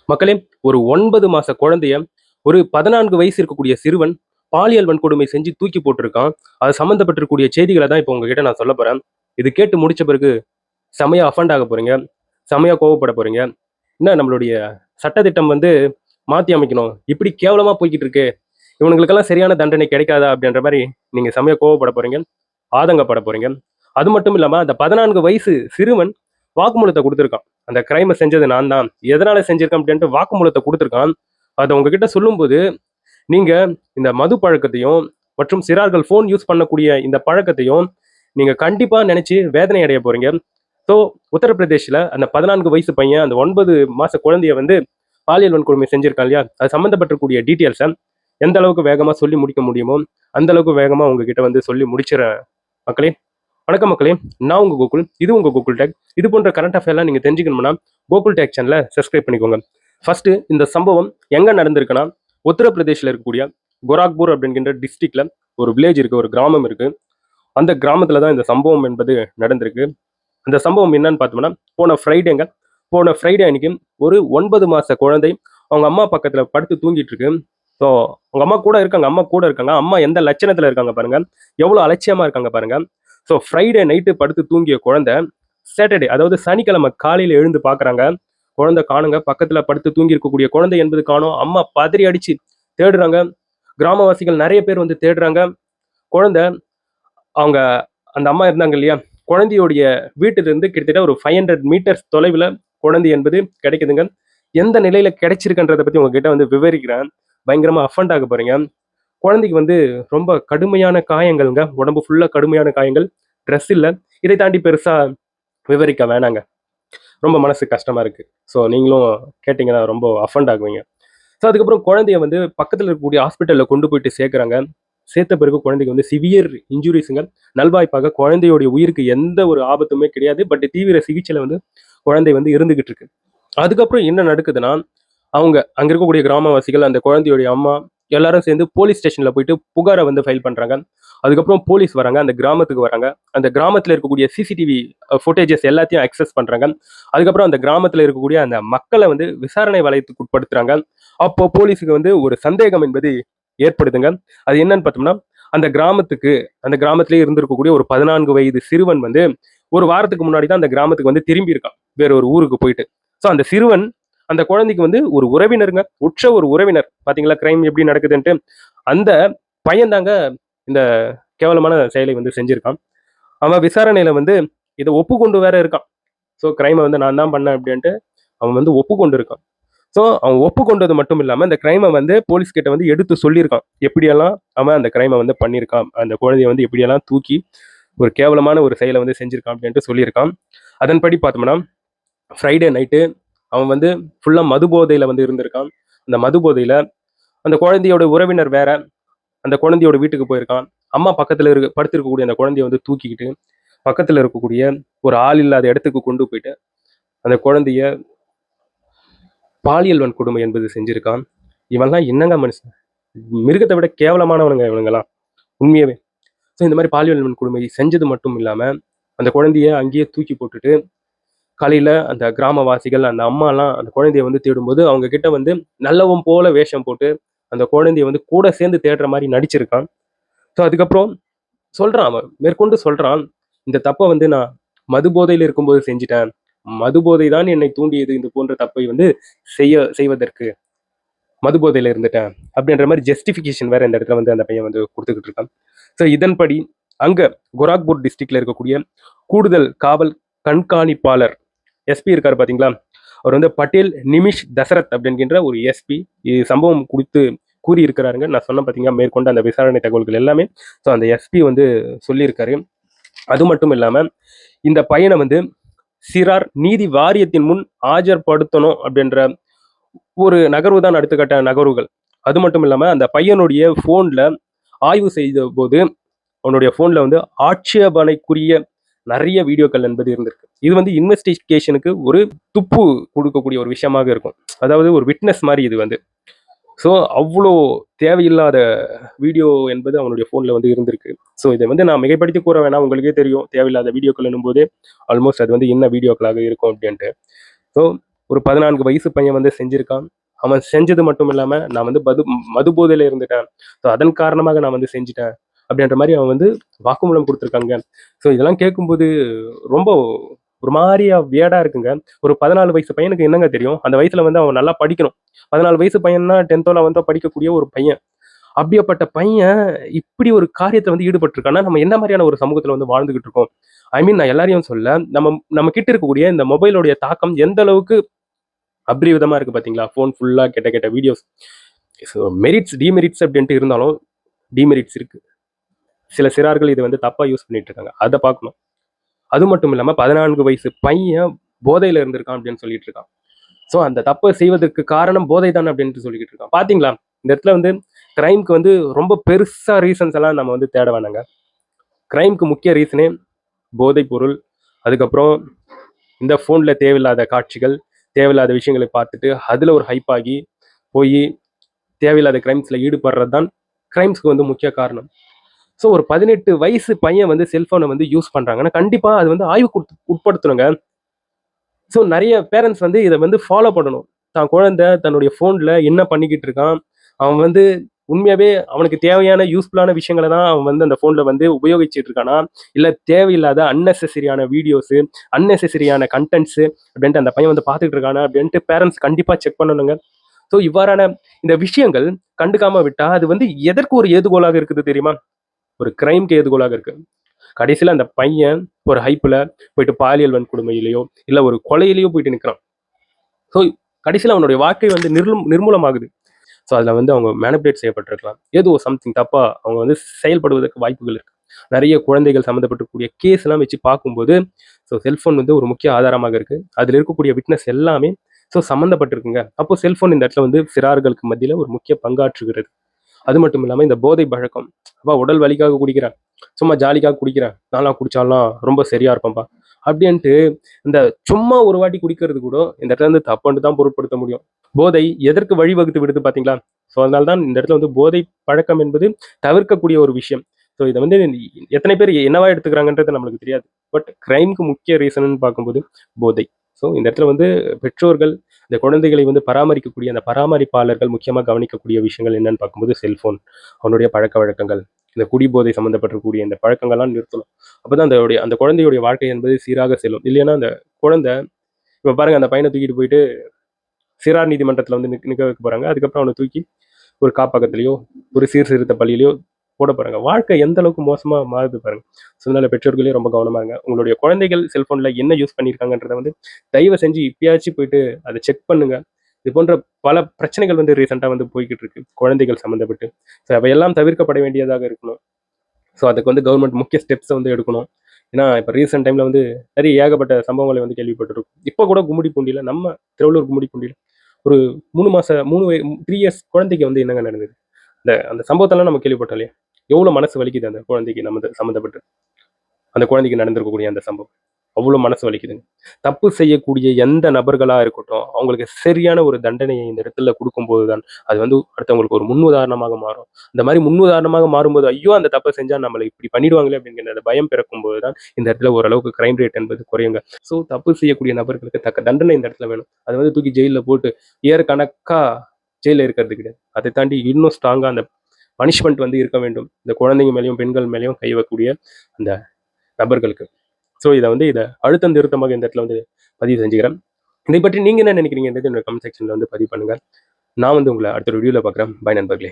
மக்களே, ஒரு 9 மாச குழந்தைய, ஒரு 14 வயசு இருக்கக்கூடிய சிறுவன் பாலியல் வன்கொடுமை செஞ்சு தூக்கி போட்டுருக்கான். அது சம்மந்தப்பட்டிருக்கக்கூடிய செய்திகள தான் இப்போ உங்ககிட்ட நான் சொல்லப் போறேன். இது கேட்டு முடிச்ச பிறகு செமையா அஃபண்ட் ஆகப் போறீங்க. செமையா கோவப்படப் போறீங்க. என்ன நம்மளுடைய சட்டதிட்டம் வந்து மாத்தி அமைக்கணும். இப்படி கேவலமா போய்க்கிட்டு இருக்கே. இவனுங்களுக்கெல்லாம் சரியான தண்டனை கிடைக்காதா? அப்படின்ற மாரி நீங்க செமையா கோவப்படப் போறீங்க. ஆதங்கப்படப் போறீங்க. அது மட்டும் இல்லாம அந்த 14 வயசு சிறுவன் வாக்குமூலத்த குடுத்திருக்கான். அந்த கிரைம செஞ்சது நான் தான். எதனால செஞ்சிருக்கேன் அப்படின்ட்டு வாக்குமூலத்த குடுத்திருக்கான். அத உங்ககிட்ட சொல்லும்போது, நீங்க இந்த மது பழக்கத்தையும் மற்றும் சிறார்கள் ஃபோன் யூஸ் பண்ணக்கூடிய இந்த பழக்கத்தையும் நீங்க கண்டிப்பா நெனச்சு வேதனை அடையப் போறீங்க. ஸோ உத்தரப்பிரதேஷ்ல அந்த 14 வயசு பையன் அந்த 9 மாச குழந்தைய வந்து பாலியல் வன்கொடுமை செஞ்சிருக்கான் இல்லையா? அது சம்மந்தப்பட்டிருக்கக்கூடிய டீட்டெயில்ஸ எந்த அளவுக்கு வேகமா சொல்லி முடிக்க முடியுமோ, அந்த அளவுக்கு வேகமா உங்ககிட்ட வந்து சொல்லி முடிச்சிர்றேன் மக்களே. வணக்கம் மக்களே. நான் உங்க கோகுல். இது உங்க கோகுல் டெக். இது போன்ற கரண்ட் அஃபேர்லாம் நீங்க தெரிஞ்சுக்கணும்னா, கோகுல் டெக் சேனல சப்ஸ்கிரைப் பண்ணிக்கோங்க. ஃபர்ஸ்ட் இந்த சம்பவம் எங்க நடந்திருக்குன்னா, உத்தரப்பிரதேஷ்ல இருக்கக்கூடிய கோரக்பூர் அப்படிங்கிற டிஸ்ட்ரிக்ட்ல ஒரு வில்லேஜ் இருக்கு, ஒரு கிராமம் இருக்கு. அந்த கிராமத்துல தான் இந்த சம்பவம் என்பது நடந்திருக்கு. அந்த சம்பவம் என்னன்னு பார்த்தோம்னா, போன ஃப்ரைடே அன்னைக்கு ஒரு 9 மாச குழந்தை அவங்க அம்மா பக்கத்துல படுத்து தூங்கிட்டு இருக்கு. ஸோ அவங்க அம்மா கூட இருக்காங்க. அம்மா எந்த லட்சணத்துல இருக்காங்க பாருங்க. எவ்வளவு அலட்சியமா இருக்காங்க பாருங்க. ஸோ ஃப்ரைடே நைட்டு படுத்து தூங்கிய குழந்தை சாட்டர்டே, அதாவது சனிக்கிழமை காலையில எழுந்து பார்க்குறாங்க. குழந்தை காணுங்க. பக்கத்துல படுத்து தூங்கி இருக்கக்கூடிய குழந்தை என்பது காணோம். அம்மா பதறி அடிச்சு தேடுறாங்க. கிராமவாசிகள் நிறைய பேர் வந்து தேடுறாங்க. குழந்தை அவங்க அந்த அம்மா இருந்தாங்க இல்லையா? குழந்தையுடைய வீட்டிலிருந்து கிட்டத்தட்ட ஒரு 500 மீட்டர்ஸ் தொலைவுல குழந்தை என்பது கிடைக்குதுங்க. எந்த நிலையில கிடைச்சிருக்குன்றத பத்தி உங்ககிட்ட வந்து விவரிக்கிறேன். பயங்கரமா அஃபண்ட் ஆக போறீங்க. குழந்தைக்கு வந்து ரொம்ப கடுமையான காயங்கள்ங்க. உடம்பு ஃபுல்லா கடுமையான காயங்கள். ட்ரெஸ் இல்ல. இதை தாண்டி பெருசா விவரிக்க வேணாங்க. ரொம்ப மனசு கஷ்டமா இருக்கு. ஸோ நீங்களும் கேட்டீங்கன்னா ரொம்ப அஃபண்ட் ஆகுவீங்க. ஸோ அதுக்கப்புறம் குழந்தைய வந்து பக்கத்துல இருக்கக்கூடிய ஹாஸ்பிட்டல்ல கொண்டு போயிட்டு சேர்க்குறாங்க. சேர்த்த பிறகு குழந்தைக்கு வந்து சிவியர் இன்ஜுரிஸுங்க. நல்வாய்ப்பாக குழந்தையோடைய உயிருக்கு எந்த ஒரு ஆபத்துமே கிடையாது. பட் தீவிர சிகிச்சையில வந்து குழந்தை வந்து இருந்துகிட்டு இருக்கு. அதுக்கப்புறம் என்ன நடக்குதுன்னா, அங்க இருக்கக்கூடிய கிராமவாசிகள், அந்த குழந்தையுடைய அம்மா எல்லாரும் சேர்ந்து போலீஸ் ஸ்டேஷன்ல போயிட்டு புகார வந்து ஃபைல் பண்றாங்க. அதுக்கப்புறம் போலீஸ் வராங்க. அந்த கிராமத்துக்கு வராங்க. அந்த கிராமத்துல இருக்கக்கூடிய சிசிடிவி ஃபுட்டேஜஸ் எல்லாத்தையும் அக்சஸ் பண்றாங்க. அதுக்கப்புறம் அந்த கிராமத்துல இருக்கக்கூடிய அந்த மக்கள வந்து விசாரணை வளையத்துக்கு உட்படுத்துறாங்க. அப்போ போலீஸுக்கு வந்து ஒரு சந்தேகம் என்பது ஏற்படுதுங்க. அது என்னன்னு பார்த்தோம்னா, அந்த கிராமத்திலேயே இருந்திருக்கக்கூடிய ஒரு 14 வயது சிறுவன் வந்து ஒரு வாரத்துக்கு முன்னாடி தான் அந்த கிராமத்துக்கு வந்து திரும்பி இருக்கான். வேற ஒரு ஊருக்கு போயிட்டு. ஸோ அந்த சிறுவன் அந்த குழந்தைக்கு வந்து ஒரு உறவினருங்க. உற்ற ஒரு உறவினர். பாத்தீங்களா கிரைம் எப்படி நடக்குதுன்ட்டு. அந்த பையன் தாங்க இந்த கேவலமான செயலை வந்து செஞ்சிருக்கான். அவன் விசாரணையில வந்து இத ஒப்புக்கொண்டு வேற இருக்கான். ஸோ கிரைம வந்து நான் தான் பண்ணேன் அப்படின்ட்டு அவன் வந்து ஒப்புக்கொண்டு இருக்கான். ஸோ அவன் ஒப்புக்கொண்டது மட்டும் இல்லாம இந்த கிரைம வந்து போலீஸ் கிட்ட வந்து எடுத்து சொல்லியிருக்கான். எப்படியெல்லாம் அவன் அந்த கிரைம வந்து பண்ணியிருக்கான். அந்த குழந்தைய வந்து எப்படியெல்லாம் தூக்கி ஒரு கேவலமான ஒரு செயலை வந்து செஞ்சிருக்கான் அப்படின்ட்டு சொல்லியிருக்கான். அதன்படி பார்த்தோம்னா, ஃப்ரைடே நைட்டு அவன் வந்து ஃபுல்லா மது போதையில வந்து இருந்திருக்கான். அந்த மது போதையில அந்த குழந்தையோட உறவினர் வேற, அந்த குழந்தையோட வீட்டுக்கு போயிருக்கான். அம்மா பக்கத்துல படுத்திருக்கக்கூடிய அந்த குழந்தைய வந்து தூக்கிக்கிட்டு, பக்கத்துல இருக்கக்கூடிய ஒரு ஆள் இல்லாத இடத்துக்கு கொண்டு போயிட்டு, அந்த குழந்தைய பாலியல் வன்கொடுமை என்பது செஞ்சிருக்கான். இவன்லாம் என்னங்க மனுஷன்? மிருகத்த விட கேவலமானவனுங்க இவனுங்கலாம். உண்மையாவே. ஸோ இந்த மாரி பாலியல் வன்கொடுமை செஞ்சது மட்டும் இல்லாம, அந்த குழந்தைய அங்கேயே தூக்கி போட்டுட்டு, காலையில அந்த கிராமவாசிகள், அந்த அம்மாலாம் அந்த குழந்தைய வந்து தேடும்போது, அவங்க கிட்ட வந்து நல்லவன் போல வேஷம் போட்டு, அந்த குழந்தைய வந்து கூட சேர்ந்து தேடுற மாரி நடிச்சிருக்கான். ஸோ அதுக்கப்புறம் சொல்றான் அவன். மேற்கொண்டு சொல்றான். இந்த தப்ப வந்து நான் மது போதையில இருக்கும்போது செஞ்சுட்டேன். மது போதை தான் என்னை தூண்டியது இது போன்ற தப்பை வந்து செய்வதற்கு. மது போதையில இருந்துட்டேன். அப்படின்ற மாரி ஜஸ்டிஃபிகேஷன் வேற இந்த இடத்துல வந்து அந்த பையன் வந்து குடுத்துக்கிட்டு இருக்கான். ஸோ இதன்படி அங்க கோரக்பூர் டிஸ்ட்ரிக்ட்ல இருக்கக்கூடிய கூடுதல் காவல் கண்காணிப்பாளர் எஸ்பி இருக்காரு பாத்தீங்களா? அவர் வந்து பட்டேல் நிமிஷ் தசரத் அப்படிங்கிற ஒரு எஸ்பி சம்பவம் குறித்து கூறியிருக்கிறாருங்க. நான் சொன்னேன் பாத்தீங்களா மேற்கொண்டு அந்த விசாரணை தகவல்கள் எல்லாமே. ஸோ அந்த எஸ்பி வந்து சொல்லியிருக்காரு. அது மட்டும் இல்லாம இந்த பையனை வந்து சிறார் நீதி வாரியத்தின் முன் ஆஜர்படுத்தணும் அப்படின்ற ஒரு நகர்வு தான் அடுத்த கட்ட நகர்வுகள். அது மட்டும் இல்லாம அந்த பையனுடைய போன்ல ஆய்வு செய்த போது அவனுடைய போன்ல வந்து ஆட்சேபனைக்குரிய நிறைய வீடியோக்கள் என்பது இருந்திருக்கு. இது வந்து இன்வெஸ்டிகேஷனுக்கு ஒரு துப்பு கொடுக்கக்கூடிய ஒரு விஷயமாக இருக்கும். அதாவது ஒரு விட்னஸ் மாதிரி இது வந்து. ஸோ அவ்வளோ தேவையில்லாத வீடியோ என்பது அவனுடைய ஃபோனில் வந்து இருந்திருக்கு. ஸோ இதை வந்து நான் மிகைப்படுத்தி கூற வேணாம், உங்களுக்கே தெரியும் தேவையில்லாத வீடியோக்கள் என்னும்போது ஆல்மோஸ்ட் அது வந்து என்ன வீடியோக்களாக இருக்கும் அப்படின்ட்டு. ஸோ ஒரு 14 வயசு பையன் வந்து செஞ்சிருக்கான். அவன் செஞ்சது மட்டும் இல்லாம, நான் வந்து மது போதையில இருந்துட்டேன். ஸோ அதன் காரணமாக நான் வந்து செஞ்சுட்டேன். அப்படின்ற மாரி அவன் வந்து வாக்குமூலம் குடுத்துருக்காங்க. ஸோ இதெல்லாம் கேட்கும்போது ரொம்ப ஒரு மாரியா வியர்டா இருக்குங்க. ஒரு 14 வயசு பையனுக்கு என்னங்க தெரியும்? அந்த வயசுல வந்து அவன் நல்லா படிக்கணும். 14 வயசு பையன்னா 10தோ 11தோ படிக்கக்கூடிய ஒரு பையன். அப்படியாப்பட்ட பையன் இப்படி ஒரு காரியத்துல வந்து ஈடுபட்டிருக்கான்னா, நம்ம என்ன மாரியான ஒரு சமூகத்துல வந்து வாழ்ந்துகிட்டு இருக்கோம்? ஐ மீன் நான் எல்லாரையும் சொல்லல. நம்ம கிட்ட இருக்கக்கூடிய இந்த மொபைலோடைய தாக்கம் எந்த அளவுக்கு அபரிவிதமா இருக்கு பார்த்தீங்களா? ஃபோன் ஃபுல்லா கெட்ட கெட்ட வீடியோஸ். ஸோ மெரிட்ஸ், டிமெரிட்ஸ் அப்படின்ட்டு இருந்தாலும், டிமெரிட்ஸ் இருக்கு. சில சிறார்கள் இத வந்து தப்பா யூஸ் பண்ணிட்டு இருக்காங்க. அத பார்க்கணும். அது மட்டும் இல்லாம 14 வயசு பையன் போதையில இருந்திருக்கான் அப்படின்னு சொல்லிட்டு இருக்கான். ஸோ அந்த தப்ப செய்வதற்கு காரணம் போதை தான் அப்படின்ட்டு சொல்லிக்கிட்டு இருக்கான். பார்த்தீங்களா? இந்த இடத்துல வந்து கிரைம்க்கு வந்து ரொம்ப பெருசா ரீசன்ஸ் எல்லாம் நம்ம வந்து தேட வேணாங்க. கிரைம்க்கு முக்கிய ரீசனே போதைப் பொருள், அதுக்கப்புறம் இந்த ஃபோன்ல தேவையில்லாத காட்சிகள், தேவையில்லாத விஷயங்களை பார்த்துட்டு, அதுல ஒரு ஹைப் ஆகி போயி தேவையில்லாத கிரைம்ஸ்ல ஈடுபடுறது தான் கிரைம்ஸ்க்கு வந்து முக்கிய காரணம். ஸோ ஒரு 18 வயசு பையன் வந்து செல்ஃபோனை வந்து யூஸ் பண்றாங்கன்னா, கண்டிப்பா அது வந்து ஆய்வுக்கு உட்படுத்தணுங்க. ஸோ நெறைய பேரண்ட்ஸ் வந்து இத வந்து ஃபாலோ பண்ணணும். தான் குழந்தை தன்னுடைய ஃபோன்ல என்ன பண்ணிக்கிட்டு இருக்கான்? அவன் வந்து உண்மையாவே அவனுக்கு தேவையான யூஸ்ஃபுல்லான விஷயங்கள தான் அவன் வந்து அந்த ஃபோன்ல வந்து உபயோகிச்சுட்டு இருக்கானா? இல்ல தேவையில்லாத அன்னெசசரியான வீடியோஸு, அன்னெசசரியான கன்டென்ட்ஸு அப்படின்ட்டு அந்த பையன் வந்து பார்த்துட்டு இருக்கானா? அப்படின்ட்டு பேரண்ட்ஸ் கண்டிப்பா செக் பண்ணணுங்க. ஸோ இவ்வாறான இந்த விஷயங்கள் கண்டுக்காம விட்டா, அது வந்து எதற்கு ஒரு ஏதுகோலாக இருக்குது தெரியுமா? ஒரு கிரைம்க்கு ஏதுகோலாக இருக்கு. கடைசியில அந்த பையன் ஒரு ஹைப்ல போயிட்டு பாலியல் வன்கொடுமையிலயோ, இல்ல ஒரு கொலையிலயோ போயிட்டு நிக்கிறான். ஸோ கடைசியில அவனுடைய வாழ்க்கை வந்து நிர்மூலமாகுது. ஸோ அதுல வந்து அவங்க மேனிபுலேட் செய்யப்பட்டிருக்கலாம். ஏதோ சம்திங் தப்பா அவங்க வந்து செயல்படுவதற்கு வாய்ப்புகள் இருக்கு. நெறைய குழந்தைகள் சம்மந்தப்பட்டிருக்கக்கூடிய கேஸ் எல்லாம் வச்சு பார்க்கும்போது, ஸோ செல்ஃபோன் வந்து ஒரு முக்கிய ஆதாரமாக இருக்கு. அதுல இருக்கக்கூடிய விட்னஸ் எல்லாமே சம்மந்தப்பட்டிருக்குங்க. அப்போ செல்ஃபோன் இந்த இடத்துல வந்து சிறார்களுக்கு மத்தியில ஒரு முக்கிய பங்காற்றுகிறது. அது மட்டும் இல்லாம இந்த போதை பழக்கம். அப்பா உடல் வலிக்காக குடிக்கிறேன். சும்மா ஜாலிக்காக குடிக்கிறேன். நான்லாம் குடிச்சாலாம் ரொம்ப சரியா இருப்பேன்ப்பா. அப்படின்ட்டு இந்த சும்மா ஒரு வாட்டி குடிக்கிறது கூட இந்த இடத்துல வந்து தப்புன்ட்டு தான் பொருட்படுத்த முடியும். போதை எதற்கு வழிவகுத்து விடுது பார்த்தீங்களா? ஸோ அதனால தான் இந்த இடத்துல வந்து போதை பழக்கம் என்பது தவிர்க்கக்கூடிய ஒரு விஷயம். ஸோ இத வந்து எத்தனை பேர் என்னவா எடுத்துக்கிறாங்கன்றது நம்மளுக்கு தெரியாது. பட் கிரைம்க்கு முக்கிய ரீசன்னு பார்க்கும்போது போதை. ஸோ இந்த இடத்துல வந்து பெற்றோர்கள் இந்த குழந்தைகளை வந்து பராமரிக்கக்கூடிய அந்த பராமரிப்பாளர்கள் முக்கியமா கவனிக்கக்கூடிய விஷயங்கள் என்னன்னு பார்க்கும்போது செல்ஃபோன், அவனுடைய பழக்கவழக்கங்கள், இந்த குடிபோதை சம்மந்தப்பட்டிருக்கக்கூடிய இந்த பழக்கங்கள்லாம் நிறுத்தணும். அப்பதான் அந்த குழந்தையுடைய வாழ்க்கை என்பது சீராக செல்லும். இல்லைன்னா அந்த குழந்தை இப்ப பாருங்க அந்த பையன தூக்கிட்டு போயிட்டு சிறார் நீதிமன்றத்துல வந்து நிக்க வைக்க போறாங்க. அதுக்கப்புறம் அவன தூக்கி ஒரு காப்பகத்திலயோ, ஒரு சீர்திருத்த பள்ளியிலயோ போட போறாங்க. வாழ்க்கை எந்த அளவுக்கு மோசமா மாறுது பாருங்க. ஸோ அதனால பெற்றோர்களே ரொம்ப கவனமா இருங்க. உங்களுடைய குழந்தைகள் செல்ஃபோன்ல என்ன யூஸ் பண்ணியிருக்காங்கன்றத வந்து தயவு செஞ்சு இப்பயாச்சும் போயிட்டு அத செக் பண்ணுங்க. இது போன்ற பல பிரச்சனைகள் வந்து ரீசென்ட்டா வந்து போய்க்கிட்டு இருக்கு. குழந்தைகள் சம்மந்தப்பட்டு. ஸோ அவையெல்லாம் தவிர்க்கப்பட வேண்டியதாக இருக்கணும். ஸோ அதுக்கு வந்து கவர்மெண்ட் முக்கிய ஸ்டெப்ஸ வந்து எடுக்கணும். ஏன்னா, இப்ப ரீசென்ட் டைம்ல வந்து நெறைய ஏகப்பட்ட சம்பவங்களை வந்து கேள்விப்பட்டிருக்கோம். இப்ப கூட கும்மிடிப்பூண்டியில நம்ம திருவள்ளூர் கும்மிடிப்பூண்டியில ஒரு 3 மாச 3 3 இயர்ஸ் குழந்தைக்கு வந்து என்னங்க நடந்தது? அந்த அந்த சம்பவத்தெல்லாம் நம்ம கேள்விப்பட்டோம் இல்லையா? எவ்வளோ மனசு வலிக்குது அந்த குழந்தைக்கு சம்மந்தப்பட்டு. அந்த குழந்தைக்கு நடந்திருக்கக்கூடிய அந்த சம்பவம். அவ்வளோ மனசு வலிக்குதுங்க. தப்பு செய்யக்கூடிய எந்த நபர்களா இருக்கட்டும், அவங்களுக்கு சரியான ஒரு தண்டனையை இந்த இடத்துல குடுக்கும்போது தான், அது வந்து அடுத்தவங்களுக்கு ஒரு முன்னுதாரணமாக மாறும். இந்த மாரி முன்னுதாரணமாக மாறும்போது, ஐயோ! அந்த தப்ப செஞ்சா நம்மள இப்படி பண்ணிடுவாங்களே அப்படிங்கிற அந்த பயம் பிறக்கும்போது தான், இந்த இடத்துல ஓரளவுக்கு கிரைம் ரேட் என்பது குறையுங்க. ஸோ தப்பு செய்யக்கூடிய நபர்களுக்கு தக்க தண்டனை இந்த இடத்துல வேணும். அத வந்து தூக்கி ஜெயில்ல போட்டு இயர் கணக்கா ஜெயில்ல இருக்கிறது கிடையாது. அதை தாண்டி இன்னும் ஸ்ட்ராங்கா அந்த பனிஷ்மென்ட் வந்து இருக்க வேண்டும். இந்த குழந்தைங்க மேலயும், பெண்கள் மேலயும் கை வைக்கக்கூடிய அந்த நபர்களுக்கு. ஸோ இத அழுத்தம் திருத்தமாக இந்த இடத்துல வந்து பதிவு செஞ்சுக்கிறேன். இதை பற்றி நீங்க என்ன நினைக்கிறீங்கன்றது என்னோட கமெண்ட் செக்ஷன்ல வந்து பதிவு பண்ணுங்க. நான் வந்து உங்கள அடுத்த ஒரு வீடியோல பார்க்குறேன். பாய் நண்பர்களே.